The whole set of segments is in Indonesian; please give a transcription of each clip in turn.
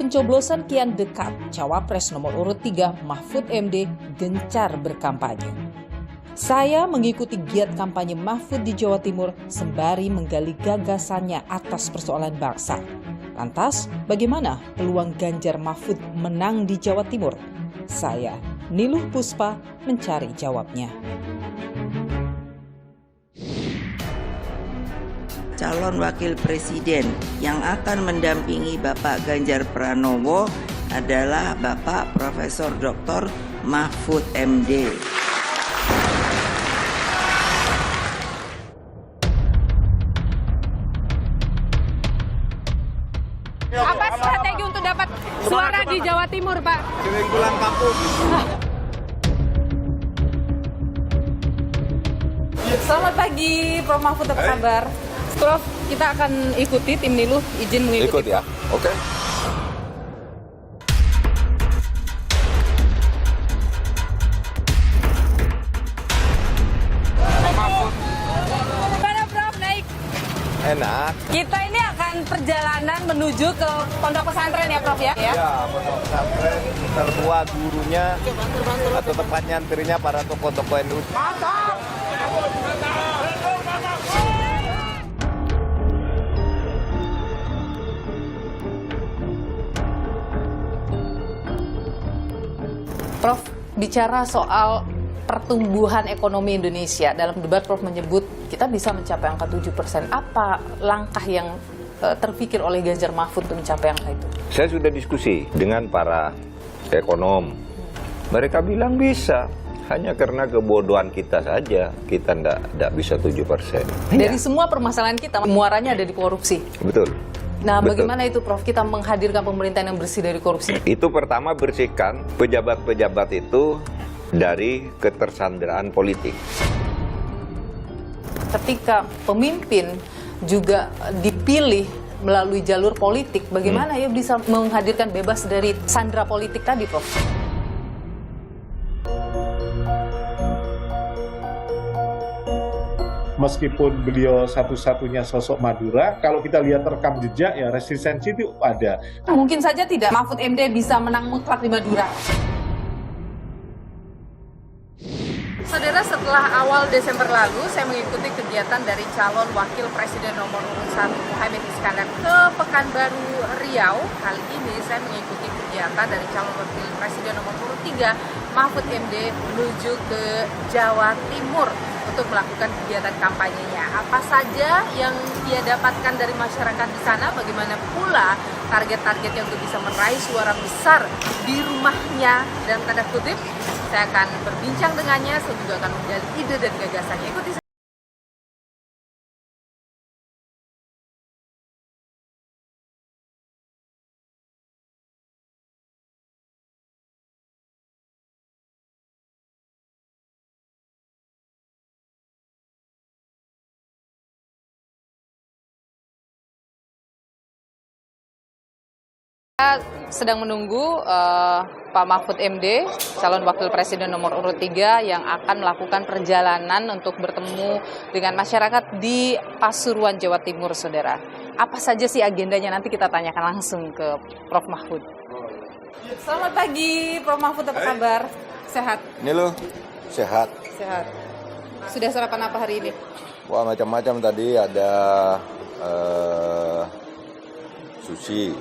Pencoblosan kian dekat, Cawapres nomor urut 3 Mahfud MD gencar berkampanye. Saya mengikuti giat kampanye Mahfud di Jawa Timur sembari menggali gagasannya atas persoalan bangsa. Lantas, bagaimana peluang Ganjar Mahfud menang di Jawa Timur? Saya, Niluh Puspa, mencari jawabnya. Calon wakil presiden yang akan mendampingi Bapak Ganjar Pranowo adalah Bapak Profesor Dr. Mahfud MD. Apa strategi untuk dapat suara di Jawa Timur, Pak? Sering pulang kampung. Selamat pagi, Prof. Mahfud, apa kabar? Prof, kita akan ikuti tim Niluh, izin mengikuti. Ikut ya, oke. Gimana, Prof? Naik. Enak. Kita ini akan perjalanan menuju ke pondok pesantren ya, Prof ya? Ya, pondok pesantren tertua gurunya atau tempat nyantirnya para tokoh-tokoh NU. Prof, bicara soal pertumbuhan ekonomi Indonesia, dalam debat Prof menyebut kita bisa mencapai angka 7%. Apa langkah yang terpikir oleh Ganjar Mahfud untuk mencapai angka itu? Saya sudah diskusi dengan para ekonom. Mereka bilang bisa, hanya karena kebodohan kita saja kita tidak bisa 7%. Dari semua permasalahan kita, muaranya ada di korupsi. Betul. Nah, Betul. bagaimana itu, Prof? Kita menghadirkan pemerintahan yang bersih dari korupsi. Itu pertama bersihkan pejabat-pejabat itu dari ketersandraan politik. Ketika pemimpin juga dipilih melalui jalur politik, bagaimana ya bisa menghadirkan bebas dari sandra politik tadi, Prof? Meskipun beliau satu-satunya sosok Madura, kalau kita lihat rekam jejak ya resistensi itu ada. Mungkin saja tidak Mahfud MD bisa menang mutlak di Madura. Saudara, setelah awal Desember lalu, saya mengikuti kegiatan dari calon wakil presiden nomor urut 1 Muhaimin Iskandar ke Pekanbaru, Riau. Kali ini saya mengikuti kegiatan dari calon wakil presiden nomor urut 3 Mahfud MD menuju ke Jawa Timur untuk melakukan kegiatan kampanyenya. Apa saja yang dia dapatkan dari masyarakat di sana, bagaimana pula target-targetnya untuk bisa meraih suara besar di rumahnya, dalam tanda kutip. Saya akan berbincang dengannya, saya juga akan menggali ide dan gagasannya. Ikuti saya. Kita sedang menunggu Pak Mahfud MD, calon wakil presiden nomor urut 3 yang akan melakukan perjalanan untuk bertemu dengan masyarakat di Pasuruan, Jawa Timur, saudara. Apa saja sih agendanya, nanti kita tanyakan langsung ke Prof Mahfud. Selamat pagi, Prof Mahfud, apa kabar? Sehat? Ini loh, sehat. Sehat. Sudah sarapan apa hari ini? Wah, macam-macam tadi ada sushi,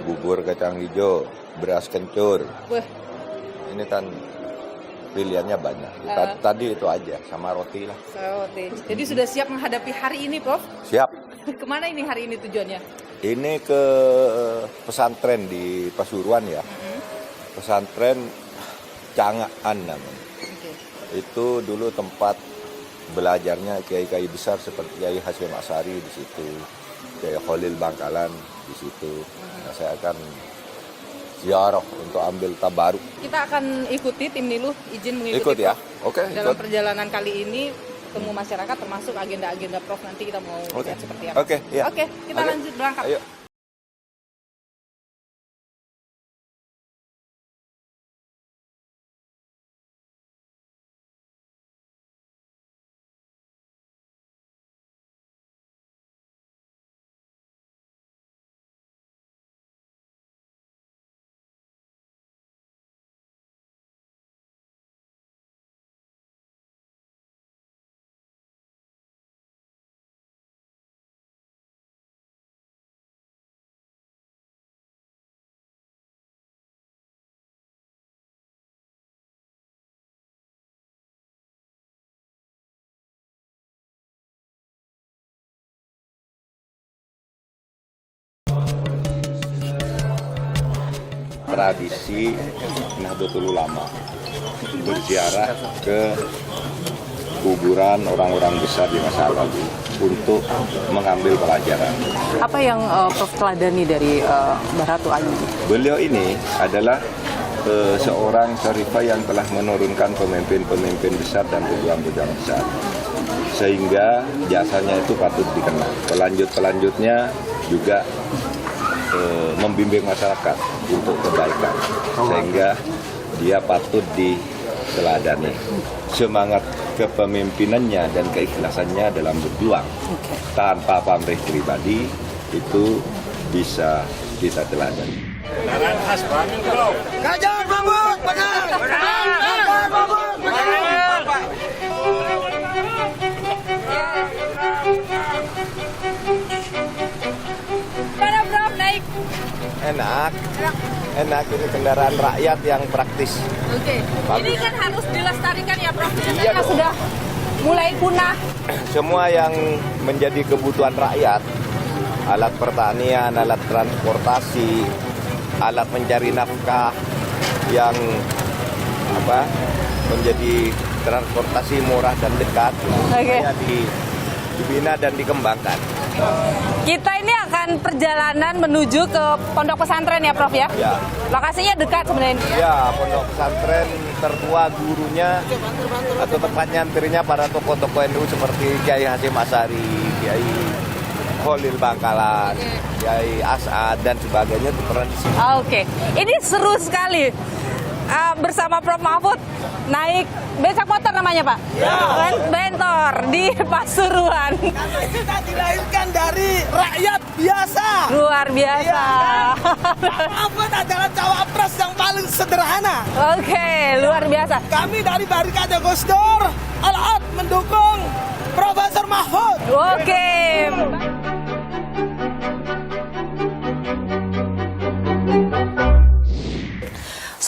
bubur kacang hijau, beras kencur. Wah. Ini kan pilihannya banyak. Tadi itu aja, sama roti lah. Roti. Jadi sudah siap menghadapi hari ini, Prof? Siap. Kemana ini hari ini tujuannya? Ini ke pesantren di Pasuruan ya. Pesantren Cangaan namanya. Itu dulu tempat belajarnya kiai-kiai besar seperti Kiai Hasyim Asy'ari di situ. Kiai Khalil Bangkalan di situ. Nah, saya akan ziarah untuk ambil tabaruk. Kita akan ikuti tim Niluh, izin mengikuti Ikut ya. Prof. Oke, Dalam ikut. perjalanan kali ini ketemu masyarakat termasuk agenda-agenda Prof, nanti kita mau lihat seperti apa. Oke, ya. Oke, kita lanjut berangkat. Ayo. tradisi Nahdlatul Ulama, berziarah ke kuburan orang-orang besar di masa lalu untuk mengambil pelajaran. Apa yang Prof teladani dari Mbah Ratu Ayu? Beliau ini adalah seorang khalifah yang telah menurunkan pemimpin-pemimpin besar dan pejuang-pejuang besar, sehingga jasanya itu patut dikenal. Pelanjut-pelanjutnya juga membimbing masyarakat untuk kebaikan, sehingga dia patut diteladani. Semangat kepemimpinannya dan keikhlasannya dalam berjuang tanpa pamrih pribadi itu bisa kita teladani. Ganjar Mahfud menang! Ganjar Mahfud menang! Mana Prof naik? Enak ini kendaraan rakyat yang praktis. Oke. Ini kan harus dilestarikan ya Prof. Iya Karena dong. sudah mulai punah. Semua yang menjadi kebutuhan rakyat, alat pertanian, alat transportasi, alat mencari nafkah yang menjadi transportasi murah dan dekat, supaya dibina dan dikembangkan. Kita ini akan perjalanan menuju ke pondok pesantren ya Prof ya? Ya. Lokasinya dekat sebenarnya. Ya, pondok pesantren tertua gurunya atau tepatnya antrinya para tokoh-tokoh NU seperti Kiai Hasyim Asy'ari, Kiai Khalil Bangkalan, Kiai As'ad dan sebagainya itu pernah di sini. Oke, ini seru sekali bersama Prof Mahfud naik becak motor namanya Pak? Ya. Bentor di Pasuruan. Karena kita dilahirkan dari rakyat biasa. Luar biasa. Mahfud adalah cawapres yang paling sederhana. Oke, luar biasa. Kami dari Barikade Gus Dur Al-Ad mendukung Profesor Mahfud. Oke.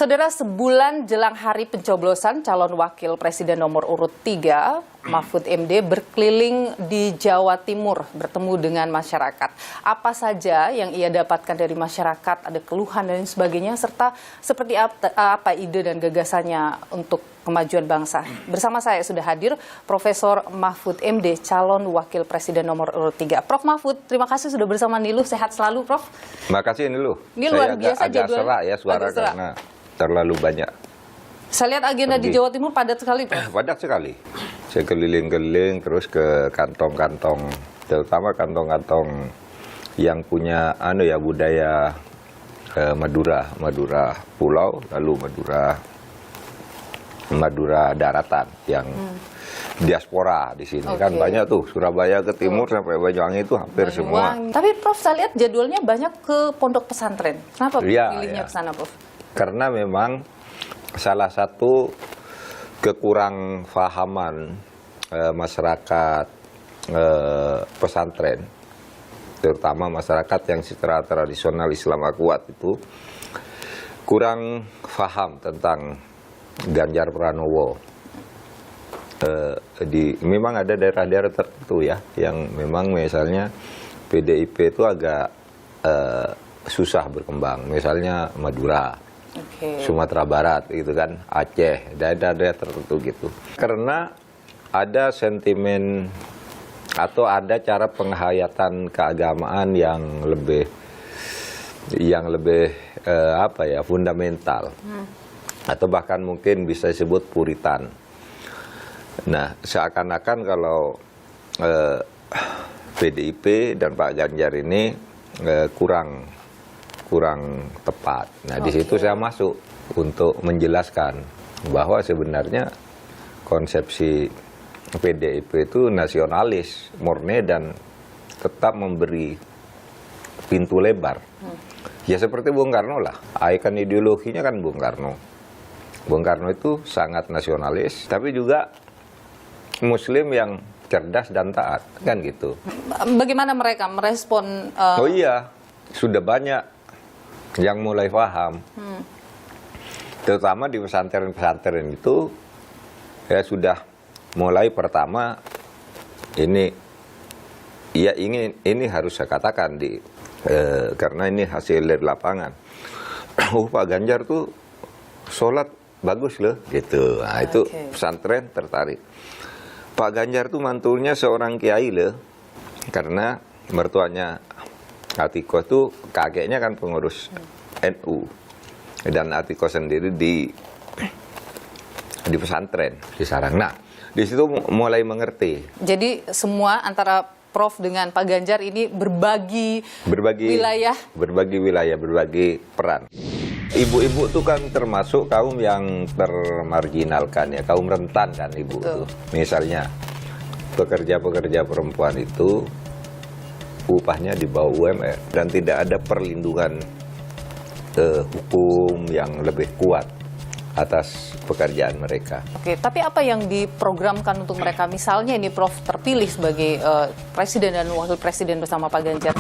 Saudara, sebulan jelang hari pencoblosan calon wakil presiden nomor urut 3, Mahfud MD berkeliling di Jawa Timur bertemu dengan masyarakat. Apa saja yang ia dapatkan dari masyarakat, ada keluhan dan sebagainya, serta seperti apa ide dan gagasannya untuk kemajuan bangsa. Bersama saya sudah hadir Profesor Mahfud MD, calon wakil presiden nomor urut 3. Prof Mahfud, terima kasih sudah bersama Niluh. Sehat selalu, Prof. Terima kasih Niluh. Ini luar biasa agak jadwal. serak ya suara Agak serak. karena terlalu banyak. Saya lihat agenda di Jawa Timur padat sekali, Prof. Padat sekali. Saya keliling-keliling terus ke kantong-kantong, terutama kantong-kantong yang punya budaya Madura pulau, lalu Madura daratan yang diaspora di sini. Kan banyak tuh, Surabaya ke timur sampai Banyuwangi itu hampir semua. Tapi Prof, saya lihat jadwalnya banyak ke pondok pesantren. Kenapa pilihnya Ya. ke sana, Prof? Karena memang salah satu kekurang fahaman masyarakat pesantren, terutama masyarakat yang secara tradisional Islam kuat itu kurang faham tentang Ganjar Pranowo. Memang ada daerah-daerah tertentu ya yang memang misalnya PDIP itu agak susah berkembang, misalnya Madura. Sumatera Barat gitu kan, Aceh, daerah-daerah tertentu gitu. Karena ada sentimen atau ada cara penghayatan keagamaan yang lebih fundamental. Atau bahkan mungkin bisa disebut puritan. Nah, seakan-akan kalau PDIP dan Pak Ganjar ini kurang tepat. Nah, di situ saya masuk untuk menjelaskan bahwa sebenarnya konsepsi PDIP itu nasionalis, murni dan tetap memberi pintu lebar. Ya seperti Bung Karno lah. Ikon ideologinya kan Bung Karno. Bung Karno itu sangat nasionalis, tapi juga Muslim yang cerdas dan taat, kan gitu. Bagaimana mereka merespon? Oh iya, sudah banyak yang mulai paham, terutama di pesantren-pesantren itu ya sudah mulai pertama ini harus saya katakan karena ini hasil dari lapangan. oh Pak Ganjar tuh sholat bagus loh, gitu. Nah, itu pesantren tertarik. Pak Ganjar tuh mantunya seorang kiai loh, karena mertuanya Atiko tuh kakeknya kan pengurus NU, dan Atiko sendiri di pesantren di Sarang. Nah, di situ mulai mengerti. Jadi semua antara Prof dengan Pak Ganjar ini berbagi wilayah, berbagi peran. Ibu-ibu itu kan termasuk kaum yang termarginalkan ya, kaum rentan kan ibu itu. Misalnya pekerja-pekerja perempuan itu upahnya di bawah UMR dan tidak ada perlindungan hukum yang lebih kuat atas pekerjaan mereka. Oke, tapi apa yang diprogramkan untuk mereka? Misalnya ini Prof terpilih sebagai presiden dan wakil presiden bersama Pak Ganjar.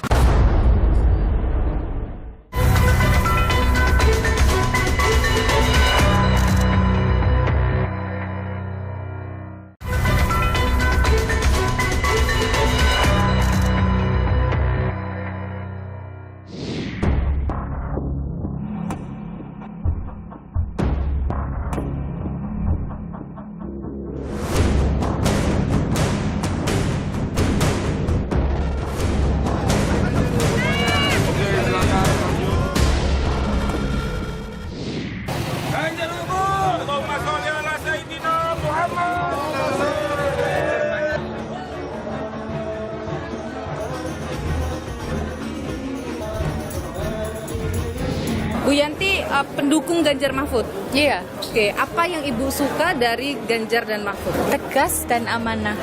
Bu Yanti, pendukung Ganjar Mahfud. Iya, Oke, apa yang Ibu suka dari Ganjar dan Mahfud? tegas dan amanah.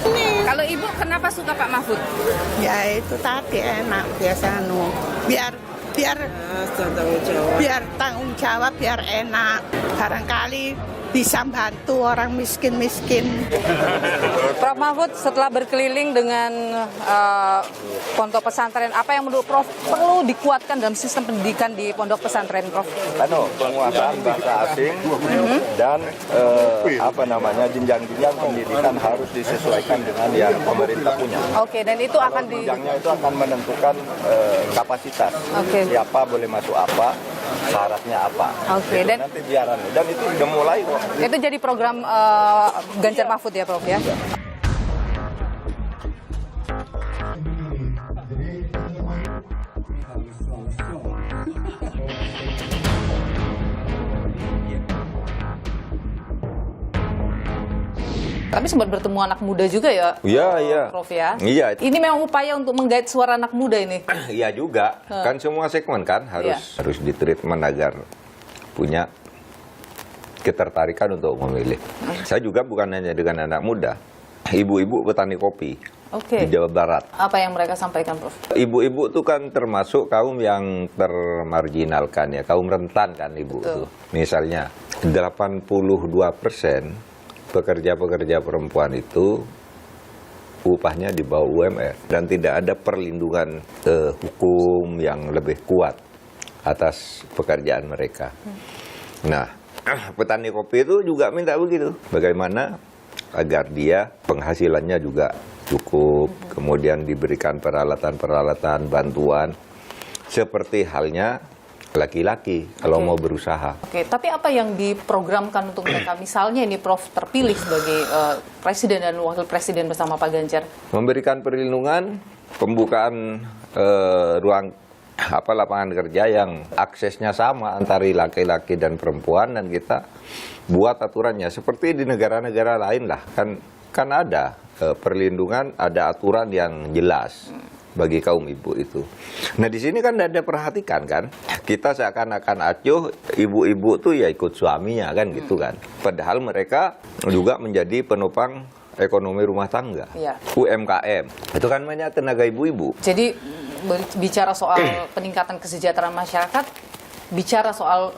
Kalau Ibu kenapa suka Pak Mahfud? Ya itu tadi enak biasa biar tanggung jawab biar enak, barangkali bisa bantu orang miskin. Prof Mahfud setelah berkeliling dengan pondok pesantren, apa yang menurut Prof perlu dikuatkan dalam sistem pendidikan di pondok pesantren, Prof? Penguasaan bahasa asing dan jenjang-jenjang pendidikan harus disesuaikan dengan yang pemerintah punya. Oke, dan itu akan Jenjangnya itu akan menentukan kapasitas. Oke. Siapa boleh masuk apa, syaratnya apa. Oke, Itu dan nanti biaran. Dan itu udah mulai kok. itu jadi program Ganjar Mahfud ya, Prof ya? Tapi sempat bertemu anak muda juga ya, Iya. Prof ya? Iya. Ini memang upaya untuk menggait suara anak muda ini. Iya juga. Kan semua segmen kan harus ditreatment agar punya ketertarikan untuk memilih. Saya juga bukan hanya dengan anak muda, ibu-ibu petani kopi di Jawa Barat. Apa yang mereka sampaikan, Prof? Ibu-ibu itu kan termasuk kaum yang termarginalkan ya, kaum rentan kan ibu itu. Misalnya 82% pekerja-pekerja perempuan itu upahnya di bawah UMR dan tidak ada perlindungan hukum yang lebih kuat atas pekerjaan mereka. Nah, petani kopi itu juga minta begitu. Bagaimana agar dia penghasilannya juga cukup, kemudian diberikan peralatan-peralatan, bantuan, seperti halnya laki-laki kalau mau berusaha. Oke, tapi apa yang diprogramkan untuk mereka? Misalnya ini Prof terpilih sebagai presiden dan wakil presiden bersama Pak Ganjar. Memberikan perlindungan, pembukaan ruang lapangan kerja yang aksesnya sama antara laki-laki dan perempuan, dan kita buat aturannya seperti di negara-negara lain lah. Kan ada perlindungan, ada aturan yang jelas bagi kaum ibu itu. Nah di sini kan ada perhatikan kan, kita seakan-akan acuh ibu-ibu tuh ya ikut suaminya kan gitu kan. Padahal mereka juga menjadi penopang ekonomi rumah tangga, UMKM. Itu kan banyak tenaga ibu-ibu. Jadi bicara soal peningkatan kesejahteraan masyarakat, bicara soal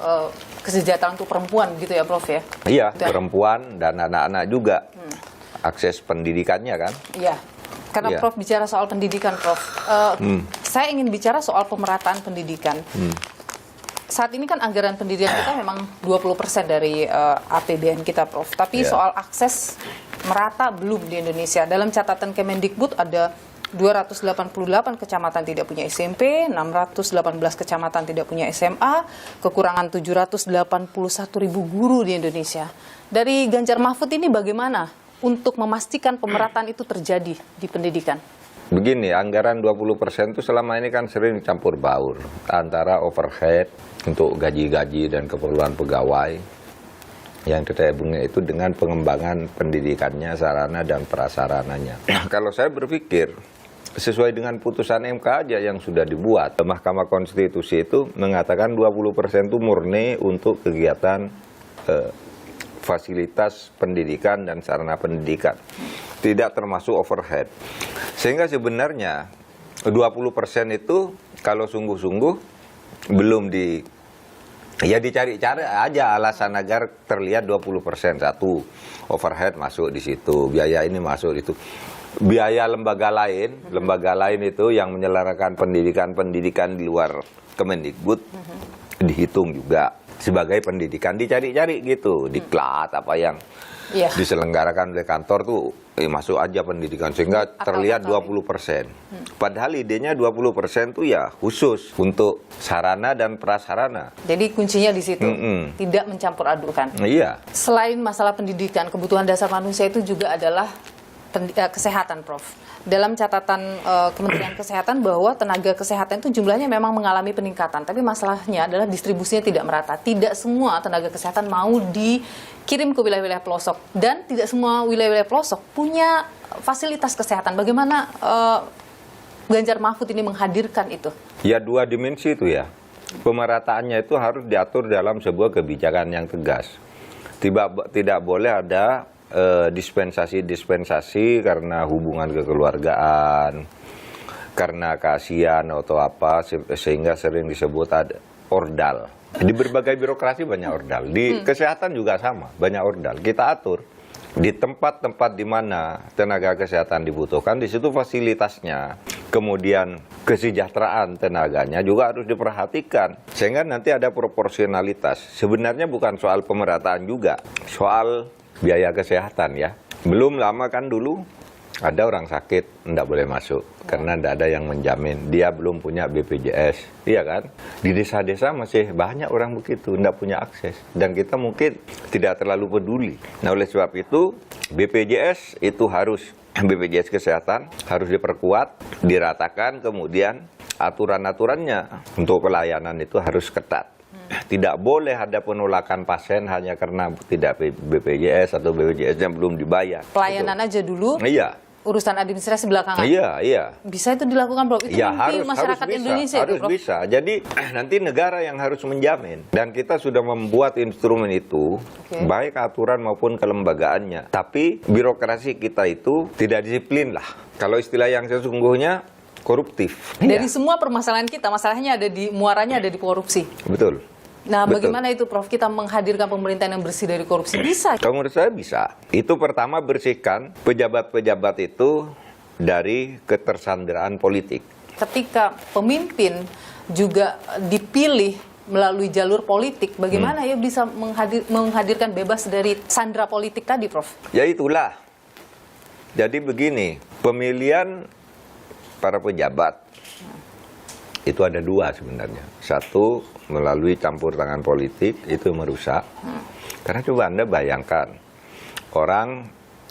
kesejahteraan untuk perempuan gitu ya, Prof ya? Iya, perempuan dan anak-anak juga. Akses pendidikannya kan? Iya. Karena Prof bicara soal pendidikan, Prof. Saya ingin bicara soal pemerataan pendidikan. Saat ini kan anggaran pendidikan kita memang 20% dari APBN kita, Prof. Tapi soal akses merata belum di Indonesia. Dalam catatan Kemendikbud ada 288 kecamatan tidak punya SMP, 618 kecamatan tidak punya SMA, kekurangan 781.000 guru di Indonesia. Dari Ganjar Mahfud ini bagaimana untuk memastikan pemerataan itu terjadi di pendidikan? Begini, anggaran 20% itu selama ini kan sering campur baur antara overhead untuk gaji-gaji dan keperluan pegawai yang ditabungnya itu dengan pengembangan pendidikannya, sarana dan prasarananya. Kalau saya berpikir sesuai dengan putusan MK aja yang sudah dibuat, Mahkamah Konstitusi itu mengatakan 20% itu murni untuk kegiatan fasilitas pendidikan dan sarana pendidikan, tidak termasuk overhead. Sehingga sebenarnya 20% itu kalau sungguh-sungguh belum dicari-cari aja alasan agar terlihat 20%. Satu, overhead masuk di situ, biaya ini masuk itu. Biaya lembaga lain itu yang menyelenggarakan pendidikan di luar Kemendikbud dihitung juga sebagai pendidikan, dicari-cari gitu, diklat apa yang diselenggarakan oleh kantor tuh masuk aja pendidikan sehingga terlihat 20%. Padahal idenya 20% tuh ya khusus untuk sarana dan prasarana. Jadi kuncinya di situ, tidak mencampur adukan. Iya. Selain masalah pendidikan, kebutuhan dasar manusia itu juga adalah kesehatan, Prof. Dalam catatan Kementerian Kesehatan bahwa tenaga kesehatan itu jumlahnya memang mengalami peningkatan, tapi masalahnya adalah distribusinya tidak merata. Tidak semua tenaga kesehatan mau dikirim ke wilayah-wilayah pelosok, dan tidak semua wilayah-wilayah pelosok punya fasilitas kesehatan. Bagaimana Ganjar Mahfud ini menghadirkan itu? Ya, dua dimensi itu ya. Pemerataannya itu harus diatur dalam sebuah kebijakan yang tegas. Tidak boleh ada dispensasi karena hubungan kekeluargaan, karena kasihan atau apa, sehingga sering disebut ada ordal. Di berbagai birokrasi banyak ordal, di kesehatan juga sama, banyak ordal. Kita atur di tempat-tempat di mana tenaga kesehatan dibutuhkan, di situ fasilitasnya, kemudian kesejahteraan tenaganya juga harus diperhatikan, sehingga nanti ada proporsionalitas. Sebenarnya bukan soal pemerataan juga, soal biaya kesehatan ya. Belum lama kan dulu ada orang sakit tidak boleh masuk karena tidak ada yang menjamin, dia belum punya BPJS, iya kan? Di desa-desa masih banyak orang begitu, tidak punya akses, dan kita mungkin tidak terlalu peduli. Nah, oleh sebab itu BPJS itu harus, BPJS kesehatan harus diperkuat, diratakan, kemudian aturan-aturannya untuk pelayanan itu harus ketat. Tidak boleh ada penolakan pasien hanya karena tidak BPJS atau BPJS-nya belum dibayar. Pelayanan gitu aja dulu. Iya. Urusan administrasi belakangan. Iya. Bisa itu dilakukan, Prof? Itu ya, mimpi masyarakat Indonesia. Harus bisa. Jadi nanti negara yang harus menjamin. Dan kita sudah membuat instrumen itu, baik aturan maupun kelembagaannya. Tapi birokrasi kita itu tidak disiplin lah. Kalau istilah yang sesungguhnya, koruptif. Dari semua permasalahan kita, masalahnya muaranya ada di korupsi. Betul. Nah, bagaimana itu, Prof? Kita menghadirkan pemerintahan yang bersih dari korupsi? Bisa? Kalau menurut saya bisa. Itu pertama, bersihkan pejabat-pejabat itu dari ketersandraan politik. Ketika pemimpin juga dipilih melalui jalur politik, bagaimana ya bisa menghadirkan bebas dari sandra politik tadi, Prof? Ya itulah. Jadi begini, pemilihan para pejabat itu ada dua sebenarnya. Satu, melalui campur tangan politik, itu merusak. Karena coba Anda bayangkan, orang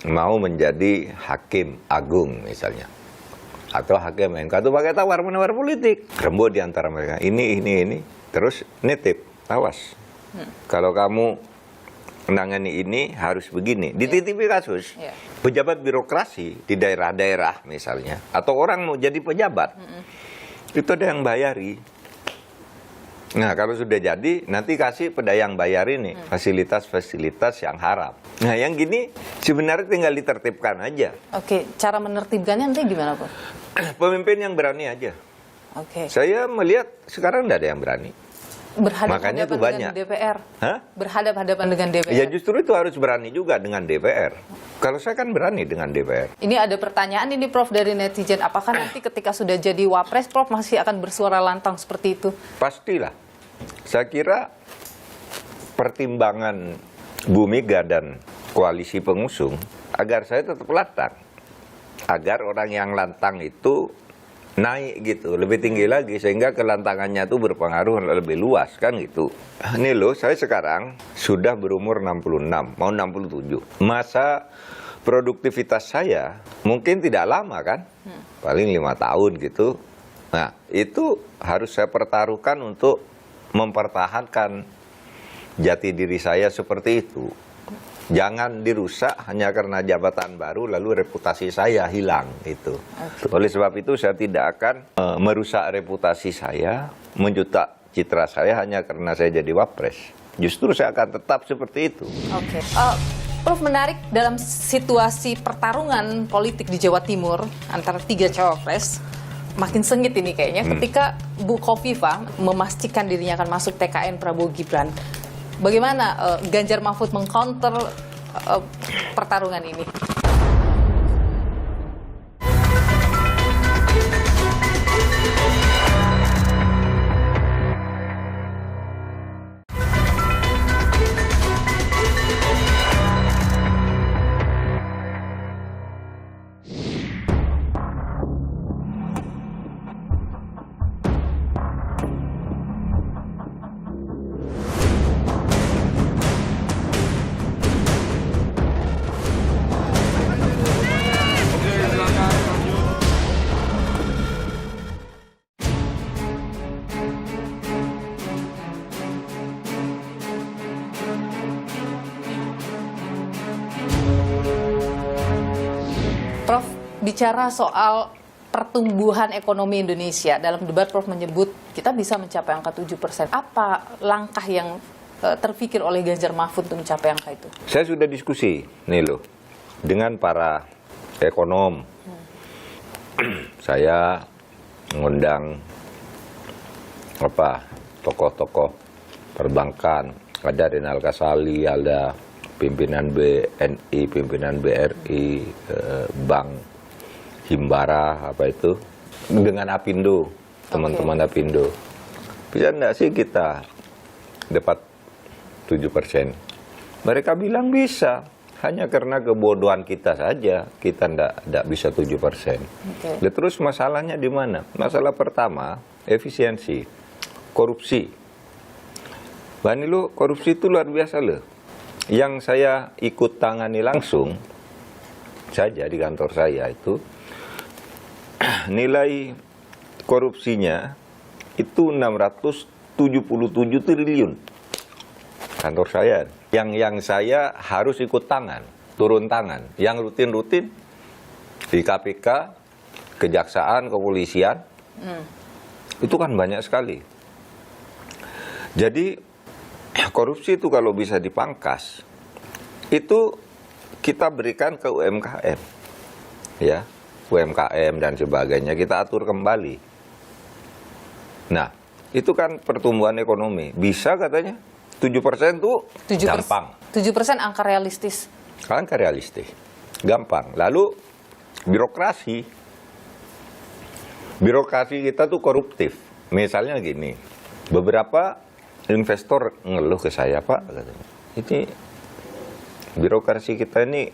mau menjadi hakim agung misalnya, atau hakim MK itu pakai tawar-menawar politik. Rembuk di antara mereka, ini, terus nitip, awas. Kalau kamu menangani ini harus begini, dititipi kasus. Pejabat birokrasi di daerah-daerah misalnya, atau orang mau jadi pejabat, itu ada yang bayari. Nah, kalau sudah jadi, nanti kasih pada yang bayar ini fasilitas-fasilitas yang haram. Nah, yang gini sebenarnya tinggal ditertibkan aja. Oke, cara menertibkannya nanti gimana, Pak? Pemimpin yang berani aja. Oke. Saya melihat sekarang tidak ada yang berani. Makanya itu banyak. Dengan DPR. Hah? Berhadapan-hadapan dengan DPR. Ya justru itu harus berani juga dengan DPR. Kalau saya kan berani dengan DPR. Ini ada pertanyaan ini, Prof, dari netizen. Apakah nanti ketika sudah jadi wapres, Prof, masih akan bersuara lantang seperti itu? Pastilah. Saya kira pertimbangan Bu Mega dan koalisi pengusung agar saya tetap lantang. agar orang yang lantang itu naik gitu, lebih tinggi lagi, sehingga kelantangannya itu berpengaruh lebih luas kan gitu. Ini loh, saya sekarang sudah berumur 66, mau 67. Masa produktivitas saya mungkin tidak lama kan, paling 5 tahun gitu. Nah, itu harus saya pertaruhkan untuk mempertahankan jati diri saya seperti itu. Jangan dirusak hanya karena jabatan baru lalu reputasi saya hilang itu. Oleh sebab itu saya tidak akan merusak reputasi saya, menjutak citra saya hanya karena saya jadi wapres. Justru saya akan tetap seperti itu. Oke. Prof, menarik dalam situasi pertarungan politik di Jawa Timur antara 3 cawapres, makin sengit ini kayaknya ketika Bu Khofifah memastikan dirinya akan masuk TKN Prabowo Gibran. Bagaimana Ganjar Mahfud mengcounter pertarungan ini? Prof, bicara soal pertumbuhan ekonomi Indonesia, dalam debat Prof menyebut kita bisa mencapai angka 7%. Apa langkah yang terpikir oleh Ganjar Mahfud untuk mencapai angka itu? Saya sudah diskusi nih loh dengan para ekonom. Saya mengundang tokoh-tokoh perbankan, ada Rinal Kasali, ada pimpinan BNI, pimpinan BRI, Bank Himbara, dengan Apindo, teman-teman Apindo. Bisa enggak sih kita dapat 7%? Mereka bilang bisa, hanya karena kebodohan kita saja, kita enggak bisa 7%. Terus masalahnya di mana? Masalah pertama, efisiensi, korupsi. Bani lo, korupsi itu luar biasa loh. Yang saya ikut tangani langsung saja di kantor saya itu, nilai korupsinya itu 677 triliun. Kantor saya. Yang saya harus ikut turun tangan. Yang rutin-rutin di KPK, Kejaksaan, Kepolisian, itu kan banyak sekali. Jadi korupsi itu kalau bisa dipangkas, itu kita berikan ke UMKM, ya, UMKM dan sebagainya kita atur kembali. Nah, itu kan pertumbuhan ekonomi bisa katanya 7% tuh gampang. 7% angka realistis. Angka realistis, gampang. Lalu birokrasi kita tuh koruptif. Misalnya gini, beberapa investor ngeluh ke saya, Pak, katanya, ini birokrasi kita ini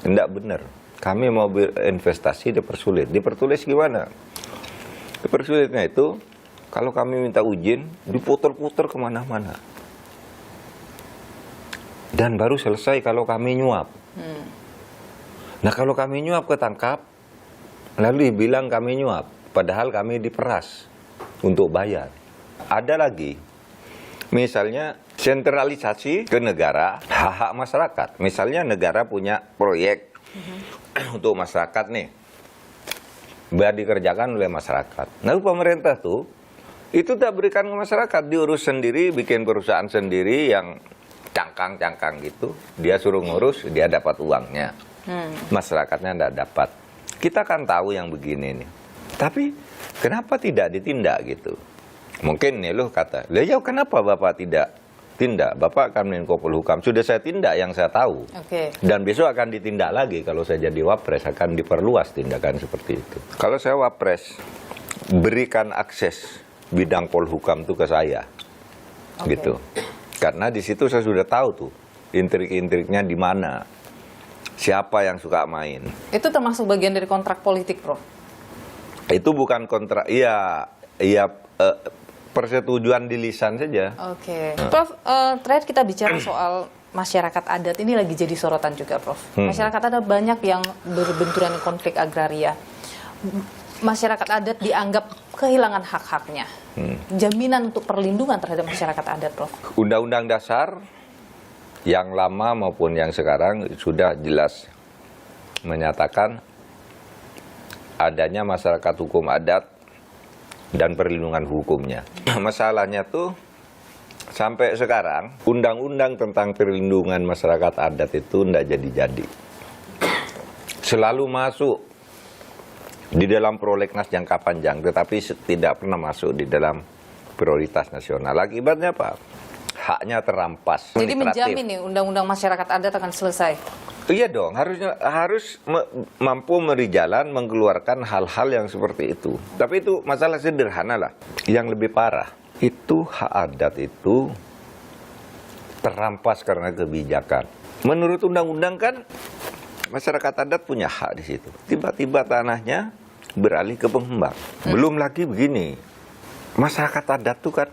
tidak benar. Kami mau berinvestasi dipersulit. Dipertulis gimana? Dipersulitnya itu, kalau kami minta izin, diputar-putar kemana-mana. Dan baru selesai kalau kami nyuap. Nah, kalau kami nyuap ketangkap, lalu dibilang kami nyuap, padahal kami diperas untuk bayar. Ada lagi, misalnya sentralisasi ke negara, hak-hak masyarakat. Misalnya negara punya proyek untuk masyarakat nih, biar dikerjakan oleh masyarakat. Lalu pemerintah tuh, itu tak berikan ke masyarakat, diurus sendiri, bikin perusahaan sendiri yang cangkang-cangkang gitu. Dia suruh ngurus, dia dapat uangnya. Masyarakatnya tidak dapat. Kita kan tahu yang begini nih. Tapi kenapa tidak ditindak gitu? Mungkin nih loh kata, ya kenapa Bapak tidak tindak? Bapak kan Menko Polhukam, sudah saya tindak yang saya tahu. Dan besok akan ditindak lagi kalau saya jadi wapres, akan diperluas tindakan seperti itu. Kalau saya wapres, berikan akses bidang Polhukam itu ke saya. Gitu. Karena di situ saya sudah tahu tuh intrik-intriknya di mana. siapa yang suka main. Itu termasuk bagian dari kontrak politik, Prof? Itu bukan kontrak, iya persetujuan di lisan saja. Oke. Prof, terakhir kita bicara soal masyarakat adat, ini lagi jadi sorotan juga, Prof. Masyarakat adat banyak yang berbenturan konflik agraria. Masyarakat adat dianggap kehilangan hak-haknya. Jaminan untuk perlindungan terhadap masyarakat adat, Prof? Undang-undang dasar yang lama maupun yang sekarang sudah jelas menyatakan adanya masyarakat hukum adat dan perlindungan hukumnya. Masalahnya tuh sampai sekarang undang-undang tentang perlindungan masyarakat adat itu tidak jadi-jadi. Selalu masuk di dalam prolegnas jangka panjang, tetapi tidak pernah masuk di dalam prioritas nasional. Akibatnya apa? Haknya terampas. Jadi menjamin nih undang-undang masyarakat adat akan selesai? Iya dong, harus mampu memberi jalan mengeluarkan hal-hal yang seperti itu. Tapi itu masalah sederhana lah. Yang lebih parah, itu hak adat itu terampas karena kebijakan. Menurut undang-undang kan masyarakat adat punya hak di situ. Tiba-tiba tanahnya beralih ke pengembang. Belum lagi begini, masyarakat adat tuh kan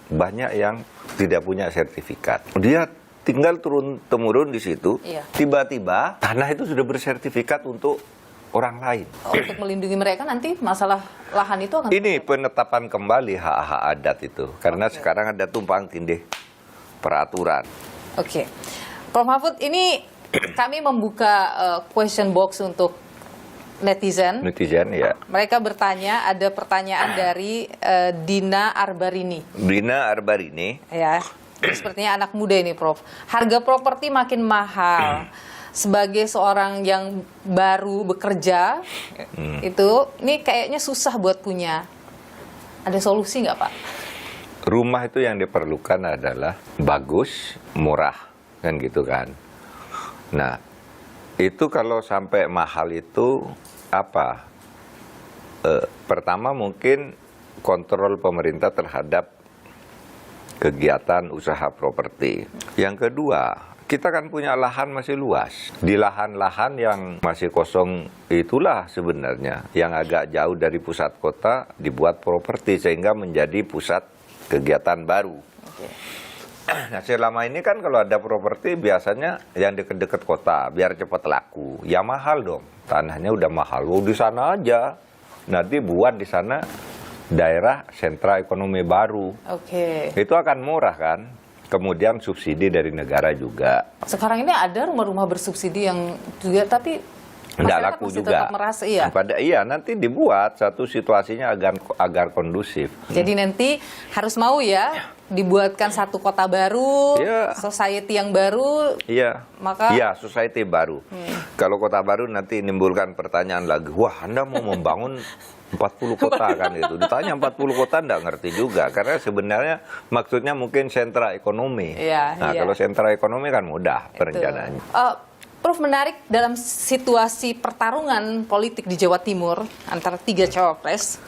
banyak yang tidak punya sertifikat. Dia tinggal turun-temurun di situ. Iya. Tiba-tiba tanah itu sudah bersertifikat untuk orang lain. Untuk melindungi mereka nanti masalah lahan itu akan... Ini penetapan kembali hak-hak adat itu. Karena sekarang ada tumpang tindih peraturan. Oke. Prof Mahfud, ini kami membuka question box untuk netizen. Netizen ya. Mereka bertanya, ada pertanyaan dari Dina Arbarini. Dina Arbarini. Ya, sepertinya anak muda ini, Prof. Harga properti makin mahal. Sebagai seorang yang baru bekerja, ini kayaknya susah buat punya. Ada solusi nggak, Pak? Rumah itu yang diperlukan adalah bagus, murah, kan gitu kan. Nah, itu kalau sampai mahal itu apa? Pertama mungkin kontrol pemerintah terhadap kegiatan usaha properti. Yang kedua, kita kan punya lahan masih luas. Di lahan-lahan yang masih kosong itulah sebenarnya yang agak jauh dari pusat kota dibuat properti sehingga menjadi pusat kegiatan baru. Nah, selama ini kan kalau ada properti biasanya yang dekat-dekat kota biar cepat laku. Ya mahal dong. Tanahnya udah mahal. Di sana aja. Nanti buat di sana daerah sentra ekonomi baru. Oke. Itu akan murah kan? Kemudian subsidi dari negara juga. Sekarang ini ada rumah-rumah bersubsidi yang juga, tapi Nggak masyarakat laku masih juga. tetap merasa, iya. Nanti dibuat satu situasinya agar kondusif. Jadi nanti harus mau ya dibuatkan satu kota baru, Iya. society yang baru. Iya. Maka Iya, society baru. Kalau kota baru nanti menimbulkan pertanyaan lagi. Wah, Anda mau membangun 40 kota kan itu. Ditanya 40 kota enggak ngerti juga karena sebenarnya maksudnya mungkin sentra ekonomi. Iya, Nah, iya. kalau sentra ekonomi kan mudah perencanaannya. Prof, menarik dalam situasi pertarungan politik di Jawa Timur antara 3 cawapres,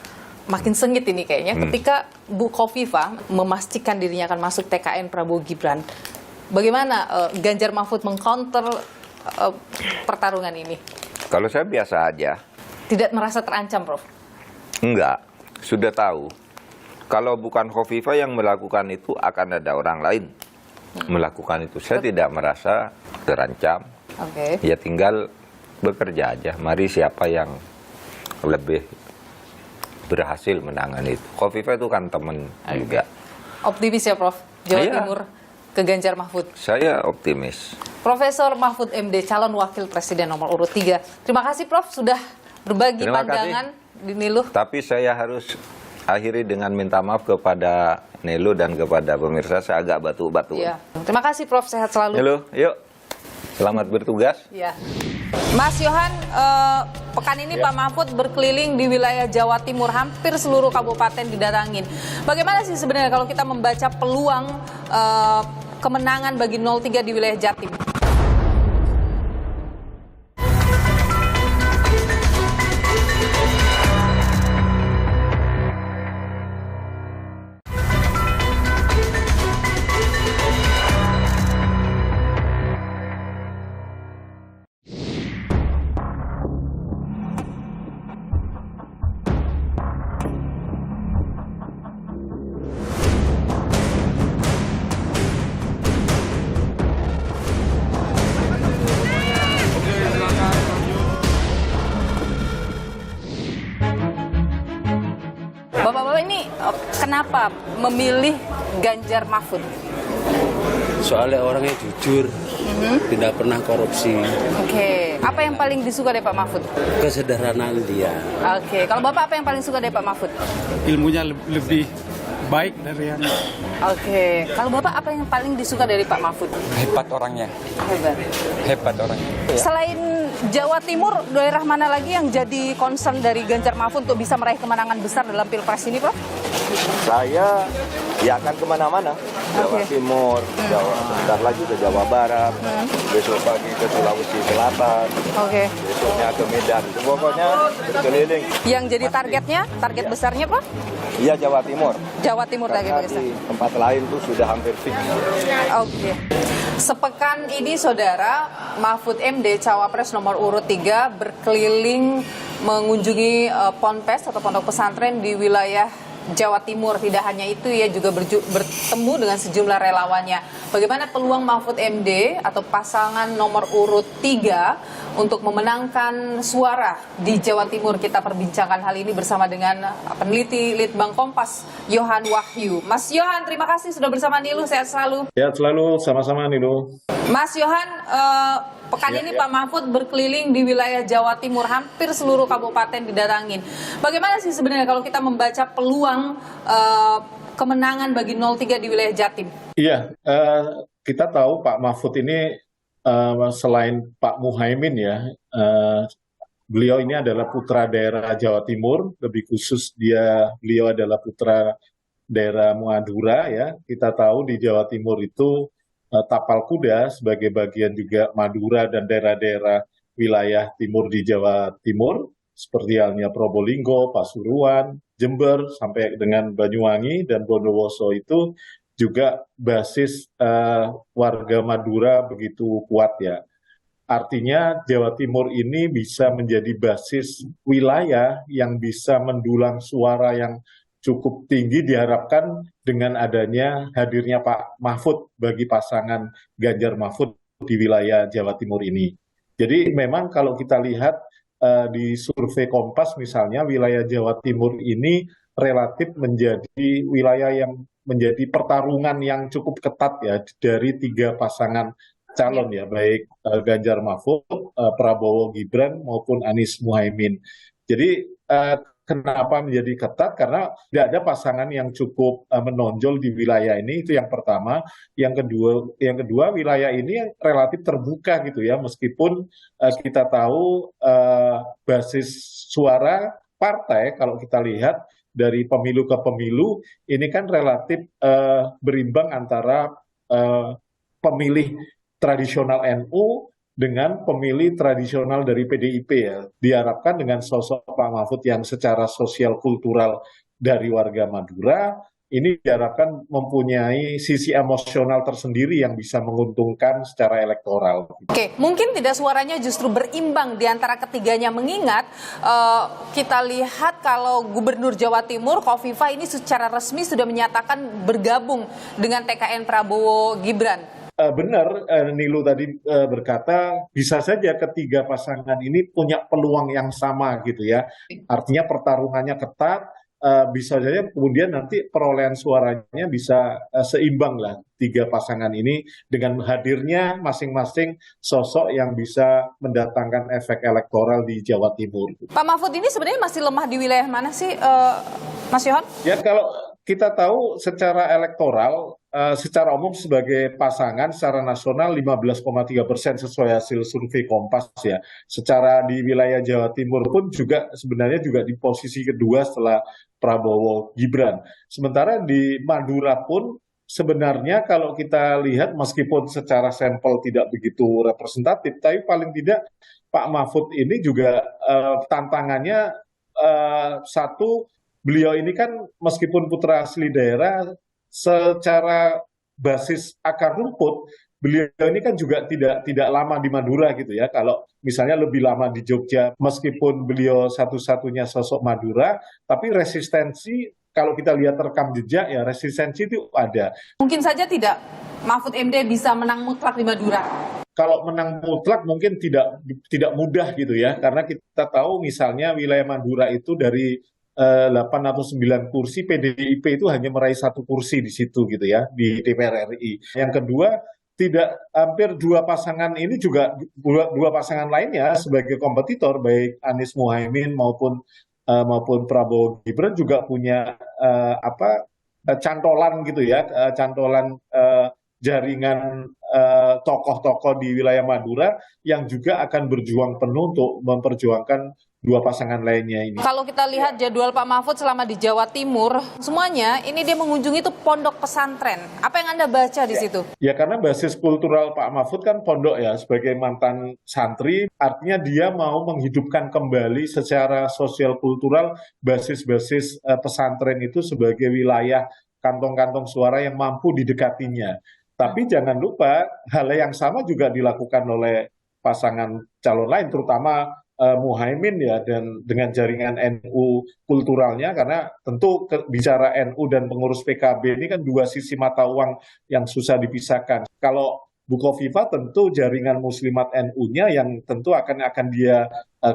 makin sengit ini kayaknya ketika Bu Khofifah memastikan dirinya akan masuk TKN Prabowo Gibran. Bagaimana Ganjar Mahfud mengcounter pertarungan ini? Kalau saya biasa aja. Tidak merasa terancam, Prof? Enggak, sudah tahu. Kalau bukan Khofifah yang melakukan itu akan ada orang lain melakukan itu. Saya tidak merasa terancam. Oke. Ya tinggal bekerja aja. Mari siapa yang lebih berhasil menangani itu. Khofifah itu kan teman juga. Optimis ya, Prof? Jawa Iya. Timur ke Ganjar Mahfud. Saya optimis. Profesor Mahfud MD, calon wakil presiden nomor urut 3. Terima kasih, Prof, sudah berbagi Terima pandangan di Niluh. Tapi saya harus akhiri dengan minta maaf kepada Nelo dan kepada pemirsa. Saya agak batuk-batuk. Ya. Terima kasih, Prof, sehat selalu. Nelo, yuk. Selamat bertugas. Ya. Mas Yohan, pekan ini Pak Mahfud berkeliling di wilayah Jawa Timur, hampir seluruh kabupaten didatangin. Bagaimana sih sebenarnya kalau kita membaca peluang kemenangan bagi 03 di wilayah Jatim? Bapak ini kenapa memilih Ganjar Mahfud? Soalnya orangnya jujur, tidak pernah korupsi, Oke, apa yang paling disuka dari Pak Mahfud? kesederhanaan dia. Oke, kalau Bapak apa yang paling suka dari Pak Mahfud? Ilmunya lebih baik dari yang Oke, kalau Bapak apa yang paling disuka dari Pak Mahfud? Hebat orangnya, Hebat. hebat orangnya. Selain Jawa Timur, daerah mana lagi yang jadi concern dari Ganjar Mahfud untuk bisa meraih kemenangan besar dalam Pilpres ini, Prof? Saya ya akan kemana-mana. Jawa Oke. Timur, Jawa, sebentar lagi ke Jawa Barat, besok pagi ke Sulawesi Selatan, Oke. besoknya ke Medan. Pokoknya keliling. Yang jadi target besarnya, Prof? Iya Jawa Timur. Jawa Timur lagi Karena besar. di tempat lain tuh sudah hampir fix. Oke. Sepekan ini Saudara, Mahfud MD Cawapres nomor urut 3 berkeliling mengunjungi ponpes atau pondok pesantren di wilayah Jawa Timur. Tidak hanya itu, ia juga bertemu dengan sejumlah relawannya. Bagaimana peluang Mahfud MD atau pasangan nomor urut 3 untuk memenangkan suara di Jawa Timur? Kita perbincangkan hal ini bersama dengan peneliti Litbang Kompas, Yohan Wahyu. Mas Yohan, terima kasih sudah bersama Nilu, sehat selalu. Ya, selalu sama-sama Nilu. Mas Yohan, pekan ini Pak Mahfud berkeliling di wilayah Jawa Timur, hampir seluruh kabupaten didatangin. Bagaimana sih sebenarnya kalau kita membaca peluang kemenangan bagi 03 di wilayah Jatim? Iya, kita tahu Pak Mahfud ini selain Pak Muhaimin ya, beliau ini adalah putra daerah Jawa Timur, lebih khusus beliau adalah putra daerah Madura ya. Kita tahu di Jawa Timur itu Tapal Kuda sebagai bagian juga Madura dan daerah-daerah wilayah timur di Jawa Timur, seperti halnya Probolinggo, Pasuruan, Jember, sampai dengan Banyuwangi dan Bondowoso itu juga basis warga Madura begitu kuat ya. Artinya Jawa Timur ini bisa menjadi basis wilayah yang bisa mendulang suara yang cukup tinggi, diharapkan dengan adanya hadirnya Pak Mahfud bagi pasangan Ganjar Mahfud di wilayah Jawa Timur ini. Jadi memang kalau kita lihat di survei Kompas misalnya, wilayah Jawa Timur ini relatif menjadi wilayah yang menjadi pertarungan yang cukup ketat ya dari 3 pasangan calon ya, baik Ganjar Mahfud, Prabowo Gibran maupun Anies Muhaimin. Jadi kenapa menjadi ketat? Karena tidak ada pasangan yang cukup menonjol di wilayah ini, itu yang pertama. Yang kedua wilayah ini relatif terbuka gitu ya, meskipun kita tahu basis suara partai kalau kita lihat dari pemilu ke pemilu ini kan relatif berimbang antara pemilih tradisional NU dengan pemilih tradisional dari PDIP ya. Diharapkan dengan sosok Pak Mahfud yang secara sosial kultural dari warga Madura, ini diharapkan mempunyai sisi emosional tersendiri yang bisa menguntungkan secara elektoral. Oke, mungkin tidak suaranya justru berimbang di antara ketiganya, mengingat kita lihat kalau Gubernur Jawa Timur, Khofifah ini secara resmi sudah menyatakan bergabung dengan TKN Prabowo Gibran. Benar, Nilu tadi berkata bisa saja ketiga pasangan ini punya peluang yang sama gitu ya. Artinya pertarungannya ketat, bisa saja kemudian nanti perolehan suaranya bisa seimbang lah 3 pasangan ini dengan hadirnya masing-masing sosok yang bisa mendatangkan efek elektoral di Jawa Timur. Pak Mahfud ini sebenarnya masih lemah di wilayah mana sih, Mas Yohan? Ya kalau kita tahu secara elektoral, secara umum sebagai pasangan secara nasional 15,3% sesuai hasil survei Kompas ya. Secara di wilayah Jawa Timur pun juga sebenarnya juga di posisi kedua setelah Prabowo Gibran. Sementara di Madura pun sebenarnya kalau kita lihat meskipun secara sampel tidak begitu representatif, tapi paling tidak Pak Mahfud ini juga tantangannya satu, beliau ini kan meskipun putra asli daerah, secara basis akar rumput, beliau ini kan juga tidak lama di Madura gitu ya. Kalau misalnya lebih lama di Jogja, meskipun beliau satu-satunya sosok Madura, tapi resistensi kalau kita lihat rekam jejak ya resistensi itu ada. Mungkin saja tidak Mahfud MD bisa menang mutlak di Madura. Kalau menang mutlak mungkin tidak mudah gitu ya, karena kita tahu misalnya wilayah Madura itu dari 8 atau 9 kursi, PDIP itu hanya meraih 1 kursi di situ gitu ya, di DPR RI. Yang kedua, hampir dua pasangan ini juga, dua pasangan lainnya sebagai kompetitor, baik Anies Muhaimin maupun Prabowo Gibran juga punya cantolan gitu ya, cantolan jaringan tokoh-tokoh di wilayah Madura yang juga akan berjuang penuh untuk memperjuangkan dua pasangan lainnya ini. Kalau kita lihat jadwal Pak Mahfud selama di Jawa Timur, semuanya ini dia mengunjungi itu pondok pesantren. Apa yang Anda baca di situ? Ya karena basis kultural Pak Mahfud kan pondok ya, sebagai mantan santri, artinya dia mau menghidupkan kembali secara sosial kultural basis-basis pesantren itu sebagai wilayah kantong-kantong suara yang mampu didekatinya. Tapi jangan lupa hal yang sama juga dilakukan oleh pasangan calon lain, terutama Muhaimin ya, dan dengan jaringan NU kulturalnya, karena tentu bicara NU dan pengurus PKB ini kan dua sisi mata uang yang susah dipisahkan. Kalau Bukovifa tentu jaringan muslimat NU-nya yang tentu akan dia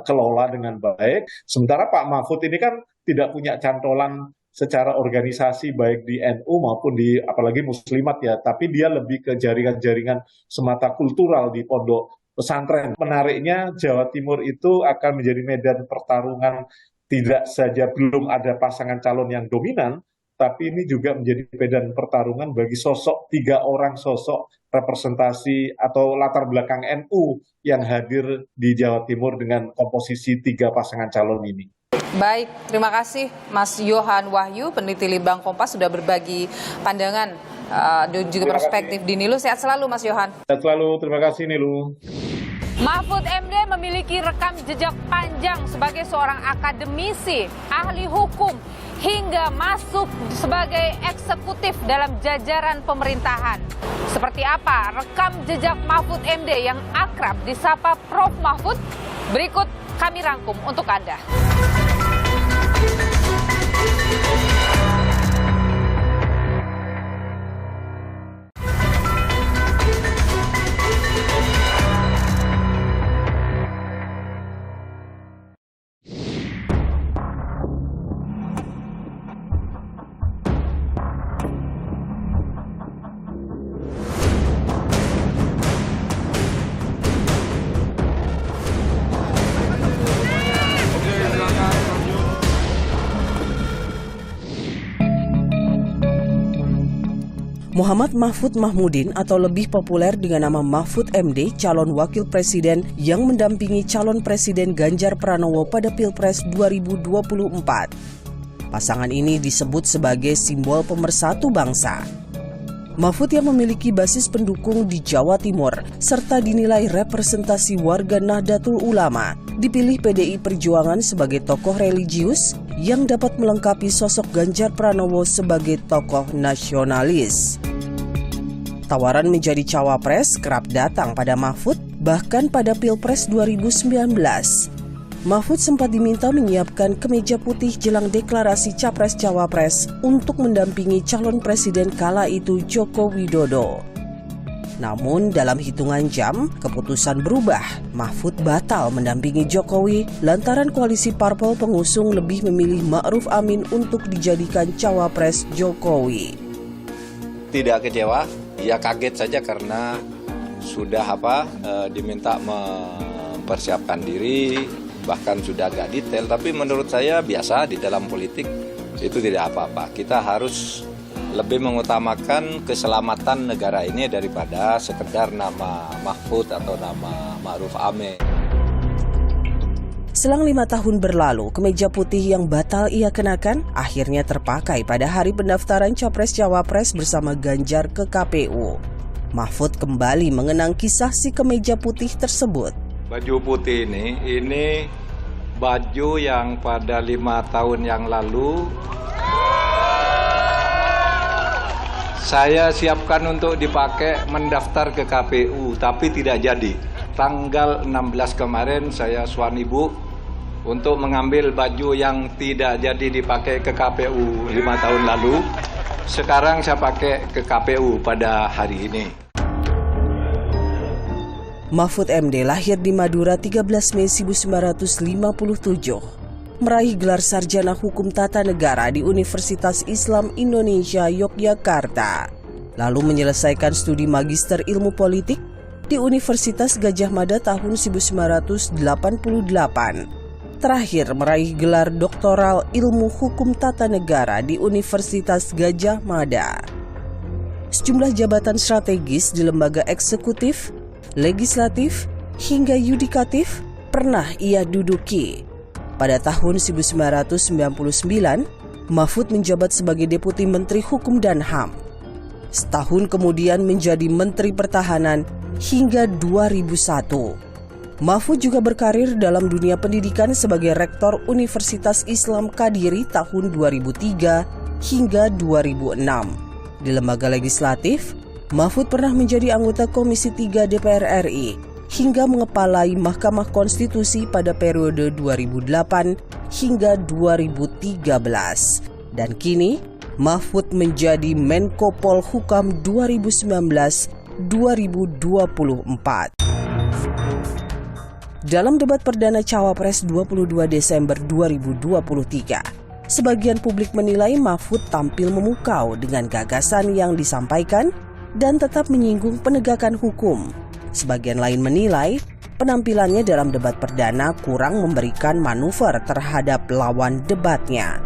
kelola dengan baik. Sementara Pak Mahfud ini kan tidak punya cantolan secara organisasi baik di NU maupun di apalagi muslimat ya, tapi dia lebih ke jaringan-jaringan semata kultural di pondok pesantren. Menariknya Jawa Timur itu akan menjadi medan pertarungan, tidak saja belum ada pasangan calon yang dominan, tapi ini juga menjadi medan pertarungan bagi tiga orang sosok representasi atau latar belakang NU yang hadir di Jawa Timur dengan komposisi 3 pasangan calon ini. Baik, terima kasih Mas Yohan Wahyu, peneliti Litbang Kompas, sudah berbagi pandangan dan juga perspektif di Nilu. Sehat selalu Mas Yohan. Sehat selalu, terima kasih Nilu. Mahfud MD memiliki rekam jejak panjang sebagai seorang akademisi, ahli hukum, hingga masuk sebagai eksekutif dalam jajaran pemerintahan. Seperti apa rekam jejak Mahfud MD yang akrab disapa Prof Mahfud? Berikut kami rangkum untuk Anda. Muhammad Mahfud Mahmudin atau lebih populer dengan nama Mahfud MD, calon wakil presiden yang mendampingi calon presiden Ganjar Pranowo pada Pilpres 2024. Pasangan ini disebut sebagai simbol pemersatu bangsa. Mahfud yang memiliki basis pendukung di Jawa Timur serta dinilai representasi warga Nahdlatul Ulama, dipilih PDI Perjuangan sebagai tokoh religius yang dapat melengkapi sosok Ganjar Pranowo sebagai tokoh nasionalis. Tawaran menjadi cawapres kerap datang pada Mahfud, bahkan pada Pilpres 2019. Mahfud sempat diminta menyiapkan kemeja putih jelang deklarasi Capres-Cawapres untuk mendampingi calon presiden kala itu Joko Widodo. Namun dalam hitungan jam, keputusan berubah. Mahfud batal mendampingi Jokowi lantaran koalisi parpol pengusung lebih memilih Ma'ruf Amin untuk dijadikan cawapres Jokowi. Tidak kecewa, ya kaget saja karena sudah diminta mempersiapkan diri, bahkan sudah agak detail, tapi menurut saya biasa di dalam politik itu tidak apa-apa. Kita harus lebih mengutamakan keselamatan negara ini daripada sekedar nama Mahfud atau nama Ma'ruf Amin. Selang 5 tahun berlalu, kemeja putih yang batal ia kenakan akhirnya terpakai pada hari pendaftaran Capres-Cawapres bersama Ganjar ke KPU. Mahfud kembali mengenang kisah si kemeja putih tersebut. Baju putih ini baju yang pada 5 tahun yang lalu saya siapkan untuk dipakai mendaftar ke KPU, tapi tidak jadi. Tanggal 16 kemarin saya suan ibu untuk mengambil baju yang tidak jadi dipakai ke KPU 5 tahun lalu. Sekarang saya pakai ke KPU pada hari ini. Mahfud MD lahir di Madura 13 Mei 1957. meraih gelar sarjana hukum tata negara di Universitas Islam Indonesia Yogyakarta, lalu menyelesaikan studi magister ilmu politik di Universitas Gadjah Mada tahun 1988. Terakhir meraih gelar doktoral ilmu hukum tata negara di Universitas Gadjah Mada. Sejumlah jabatan strategis di lembaga eksekutif, legislatif, hingga yudikatif pernah ia duduki. Pada tahun 1999, Mahfud menjabat sebagai Deputi Menteri Hukum dan HAM. Setahun kemudian menjadi Menteri Pertahanan hingga 2001. Mahfud juga berkarir dalam dunia pendidikan sebagai Rektor Universitas Islam Kadiri tahun 2003 hingga 2006. Di lembaga legislatif, Mahfud pernah menjadi anggota Komisi 3 DPR RI hingga mengepalai Mahkamah Konstitusi pada periode 2008 hingga 2013. Dan kini, Mahfud menjadi Menko Polhukam 2019-2024. Dalam debat perdana Cawapres 22 Desember 2023, sebagian publik menilai Mahfud tampil memukau dengan gagasan yang disampaikan dan tetap menyinggung penegakan hukum. Sebagian lain menilai penampilannya dalam debat perdana kurang memberikan manuver terhadap lawan debatnya.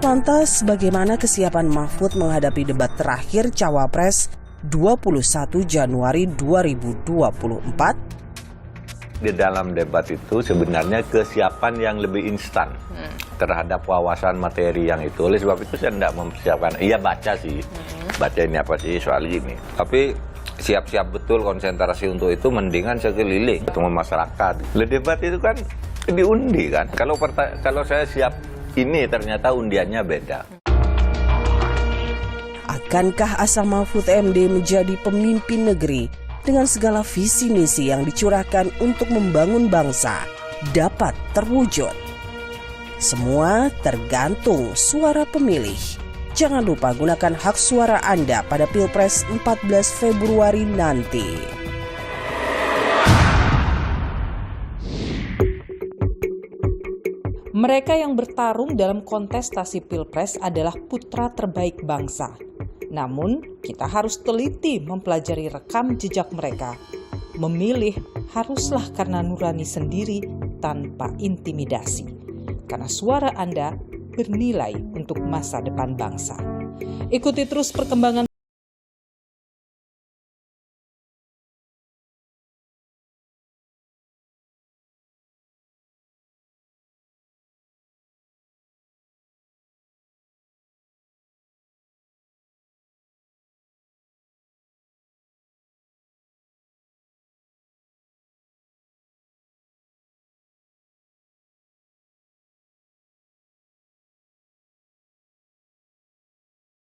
Lantas, bagaimana kesiapan Mahfud menghadapi debat terakhir Cawapres 21 Januari 2024? Di dalam debat itu sebenarnya kesiapan yang lebih instan terhadap wawasan materi yang itu. Oleh sebab itu saya tidak mempersiapkan. Iya baca sih, baca ini apa sih soal ini. Tapi siap-siap betul konsentrasi untuk itu, mendingan saya keliling ketemu masyarakat. Le debat itu kan diundi kan. Kalau saya siap ini ternyata undiannya beda. Akankah asa Mahfud MD menjadi pemimpin negeri dengan segala visi misi yang dicurahkan untuk membangun bangsa dapat terwujud? Semua tergantung suara pemilih. Jangan lupa gunakan hak suara Anda pada Pilpres 14 Februari nanti. Mereka yang bertarung dalam kontestasi Pilpres adalah putra terbaik bangsa. Namun, kita harus teliti mempelajari rekam jejak mereka. Memilih haruslah karena nurani sendiri tanpa intimidasi. Karena suara Anda bernilai untuk masa depan bangsa. Ikuti terus perkembangan